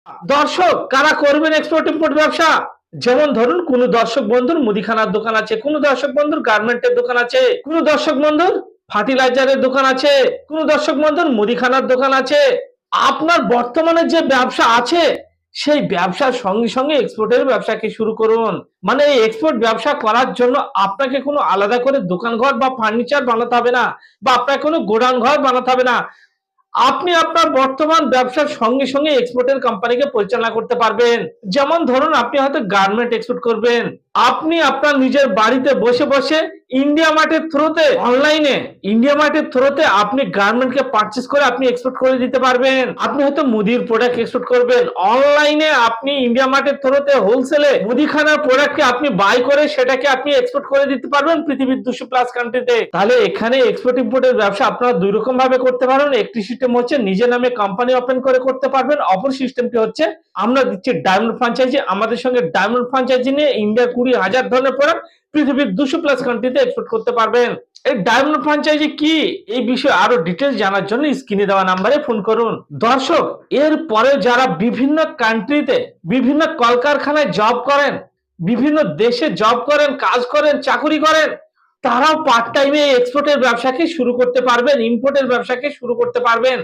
দর্শক কারা করবেন এক্সপোর্ট ইম্পোর্ট ব্যবসা? যেমন ধরুন কোন দর্শক বন্ধুর মুদিখানার দোকান আছে, কোন দর্শক বন্ধুর গার্মেন্টের দোকান আছে, কোন দর্শক বন্ধুর ফার্টিলাইজারের দোকান আছে, কোন দর্শক বন্ধুর মুদিখানার দোকান আছে। আপনার বর্তমানে যে ব্যবসা আছে সেই ব্যবসার সঙ্গে সঙ্গে এক্সপোর্টের ব্যবসাকে শুরু করুন। মানে এই এক্সপোর্ট ব্যবসা করার জন্য আপনাকে কোনো আলাদা করে দোকান ঘর বা ফার্নিচার বানাতে হবে না, বা আপনাকে কোনো গোডাউন ঘর বানাতে হবে না। আপনি আপনার বর্তমান ব্যবসার সঙ্গে সঙ্গে এক্সপোর্টের কোম্পানিকে পরিচালনা করতে পারবেন। যেমন ধরুন আপনি হয়তো গার্মেন্ট এক্সপোর্ট করবেন, আপনি আপনার নিজের বাড়িতে বসে বসে ইন্ডিয়া মার্টের থ্রুতে অনলাইনে ইন্ডিয়া মার্টের থ্রুতে আপনি গার্মেন্টকে পারচেজ করে আপনি এক্সপোর্ট করে দিতে পারবেন। আপনি হয়তো মুদির প্রোডাক্ট এক্সপোর্ট করবেন, অনলাইনে আপনি ইন্ডিয়া মার্টের থ্রুতে হোলসেলে মুদিখানার প্রোডাক্টকে আপনি বাই করে সেটাকে আপনি এক্সপোর্ট করে দিতে পারবেন পৃথিবীর 200+ কান্ট্রিতে। তাহলে এখানে এক্সপোর্ট ইম্পোর্টের ব্যবসা আপনারা দুই রকম ভাবে করতে পারেন। একটি সিস্টেম হচ্ছে নিজের নামে কোম্পানি ওপেন করে করতে পারবেন, অপর সিস্টেমটি হচ্ছে আমরা দিচ্ছি ডায়মন্ড ফ্র্যাঞ্চাইজি। আমাদের সঙ্গে ডায়মন্ড ফ্র্যাঞ্চাইজি নিয়ে ইন্ডিয়ার 20,000 ধরনের প্রোডাক্ট পৃথিবীর 200+ কান্ট্রিতে এক্সপোর্ট করতে পারবেন। এই ডায়মন্ড ফ্র্যাঞ্চাইজি কি, এই বিষয়ে আরো ডিটেইলস জানার জন্য স্ক্রিনে দেওয়া নম্বরে ফোন করুন। দর্শক এর পরে যারা বিভিন্ন কান্ট্রিতে বিভিন্ন কলকারখানায় জব করেন, বিভিন্ন দেশে জব করেন, কাজ করেন, চাকুরি করেন, তারাও পার্ট টাইমে এক্সপোর্টের ব্যবসাকে শুরু করতে পারবেন, ইম্পোর্টের ব্যবসাকে শুরু করতে পারবেন।